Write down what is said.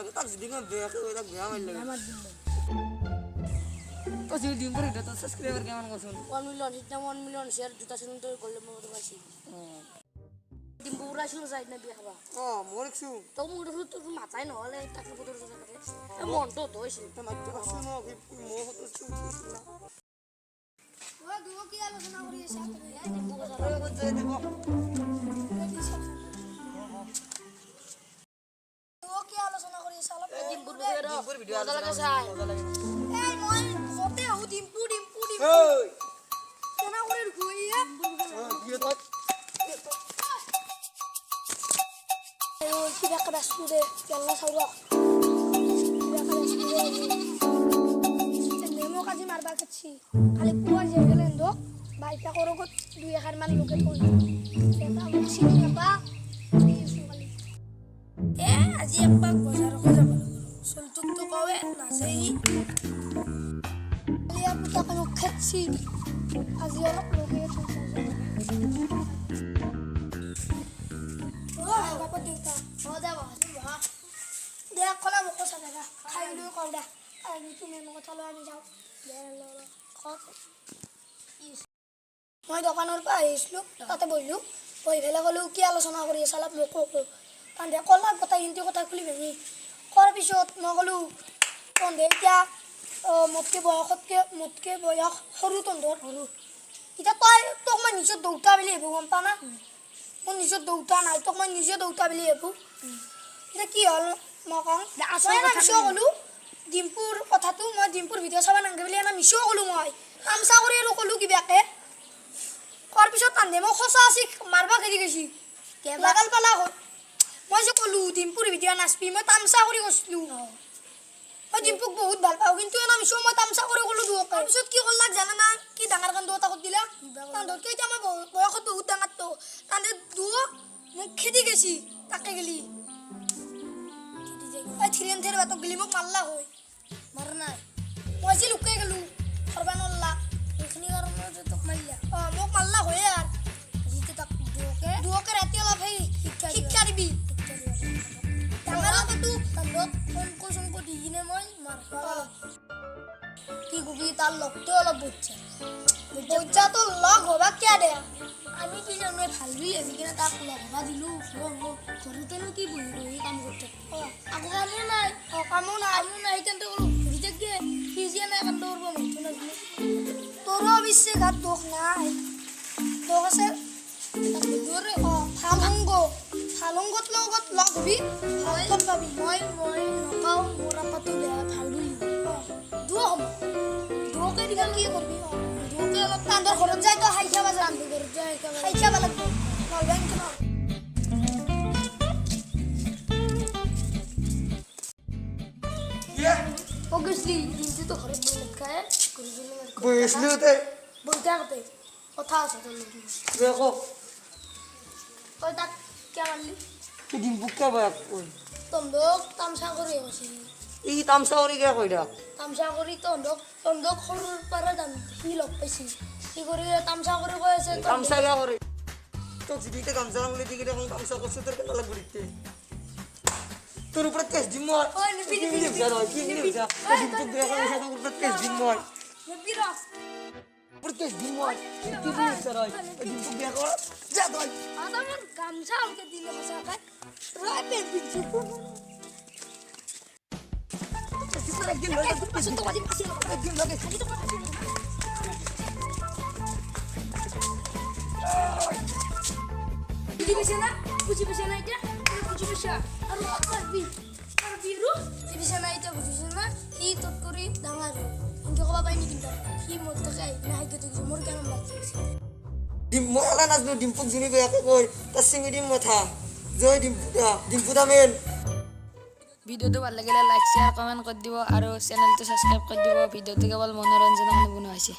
লাগে তাক যদি মই বেয়াকে কই তাক বেয়া মাৰি লাগে আমার দিন তো যদি ডিম্পুর এটা তো সাবস্ক্রাইবার কেমন করছুন 1 মিলিয়ন হিটনা 1 মিলিয়ন শেয়ার জুতা শুনুন তো করলে মতো পাইছি ডিম্পু পুরা শুরু যাই না বিয়া খাবা মোর একশো তো মুড়ে তো মাথায় নহলে তাকে বদল জোড়া লাগে মন তো হইছে মাত্র আসল মো মো হতো চুপ না ও দুও কি আলোচনা করি সাথে ডিম্পু কথা ওই বলতে দেখো দুও কি আলোচনা করি সালা ডিম্পুর ভিডিও মজা লাগে চাই মজা লাগে এই মই সতে ও ডিম্পু ওই কেনা করে ঘুইয়া কি তো ও কি দেখা রাস্তা দে কেলা সাউরা নেমো কাজি মারবা কাছি খালি কুয়া যে গেলেন দো বাইটা করো কত 2-1 মান লোকে কই এটা মুছিনি বাবা আজি একবার বাজার কো যাব সলতুক তো কবে না সেই লিয়া পুতা কোন খাচ্ছি আজি অলপ লোকে বাবা দেউতা হদা বাবা দেখ কলা মোক সাদা খাই লৈ কওডা আমি তুমি মোক কথা লৈ আমি যাও মই দোকানৰ পৰা আহিছিলো তাতে বহিলো বহি ফেলে গলো কি আলোচনা কৰি আছালাপ মোক কলো কান্দে কলা কথা হিন্দি কথা খুলি ভাঙি কৰাৰ পিছত মই গলো তন্দে এতিয়া মোতকে বয়স সৰু তন্দৰ সৰু এতিয়া তই তোক মই নিজৰ দৌতা বুলি ভাবো গম পা না মোৰ নিজৰ দৌতা নাই তোক মই নিজে দৌতা বুলি ভাবো এতিয়া কি হ'ল মই কওঁ মিছৌ ক'লো ডিম্পুৰ কথাটো মই ডিম্পুৰ ভিডিঅ' চাব নাংগে বুলি এটা মিছৌ ক'লো মই তামচা কৰি আৰু ক'লো কিবাকে কোৱাৰ পিছত তান্দে মই সঁচা আছি মাৰবা খেদি গৈছি লাগাল পালা হ'ল মই যে ক'লো ডিম্পুৰ ভিডিঅ' নাচবি মই তামচা কৰি কৈছিলোঁ মই ডিম্পুক বহুত ভাল পাওঁ কিন্তু এটা মিছৌ মই তামচা কৰি ক'লো দুৱক তাৰপিছত কি কৰলাক জানা না কি ডাঙৰ কাণ্ড এটা কৰি দিলা তাহাঁততকৈ এতিয়া মই বয়সত বহুত ডাঙৰটো তাহাঁতে দুৱ মোক খেদি গৈছি তাকে গেলি থিৰেন্থেৰ বাটক গেলি মোক মাৰলা হয় মাৰা নাই মই যে লুকাই গেলো কৰবা নৰলা এইখিনি কাৰণত তোক মাৰিলা মোক মাৰলা হয় আৰু যিটো তাক দুৱকে ৰাতি অলপ সেই শিক্ষা দিবি ডাঙৰ কথাটো তান্দক অংক দি কিনে মই মাৰবা কি কবি তাৰ লগটো অলপ বজ্জাটো লগ হ'বা কিয় দে আমি কি জানো ভাল বুলি ভাবি কিনে তাক লগ হ'বা দিলোঁ ঘৰতেনো কি বহি কাম কৰিছে আকৌ কামো নাই তেন্তে ক'লো ঘূৰি থাকে সিজিয়া নাই কাম কৰিব মইতো নাজানো তোৰো অৱশ্যে গাত দোষ নাই দোষ আছে ফালংগত লগত লগ হবি ভালকৈ পাবি মই নকওঁ মোৰ আপাতো বেয়া ভাল বুলি দুও হ'ব দুওকে দিবা কি কৰিবি দুওকে অলপ তান্দৰ ঘৰত যায় তো খাই খাবা যাম ঘৰত যায় খাই খাবা লাগিব নলবেন কিমান অগস্টলি দিনটো তো ঘৰত বহি খায় বহিছিলোতে বলতে আগতে কথা আছে তোৰ লগত দেখো তই তাক কিয় মাৰলি কি ডিম্পুক কে বয়াক কই তন্দক তামচা কৰি আছে ই তামচা কৰি কে কই দা তামচা কৰি তন্দক সৰুৰ পৰা সি লগ পাইছি কি কৰি তামচা কৰি কৈ আছে তামচা কে কৰে তো জিদিতে গামছা বুলি দিকে দেখোন তামচা করছে তোর কেন লাগবে দিতে তোর উপরে কেস দিম মই কি নিবি যা কি নিবি যা ডিম্পুক দেখা গেছে তোর উপরে কেস দিম মই নবিরা উপরে কেস দিম মই কি নিবি যা ডিম্পুক দেখা যা তুই আদামান গামছা আমাকে দিলে মশাকে রাতে দিছি একদিন লাগে পাশে তো বাজি পাশে একদিন লাগে বুঝি পেছে না এটা বুঝি পেছে আর করবি আর বিরু বুঝি না এটা বুঝি না ই তত করি ডাঙার ইনকে কবা পাইনি কিন্তু কি মত খাই না হাইতে তো মোর কেন লাগছে ডিম্পু আলা নাজনু ডিম্পুক জুনি বেয়াকে কই তার সিঙ্গি ডিম মাথা জয় ডিম্পু দামেন ভিডিওটো ভাল লাগিলে লাইক শেয়ার কমেন্ট কৰি দিব আৰু চেনেলটো সাবস্ক্ৰাইব কৰি দিব ভিডিওটো কেৱল মনোৰঞ্জনৰ কাৰণে বনোৱা হৈছে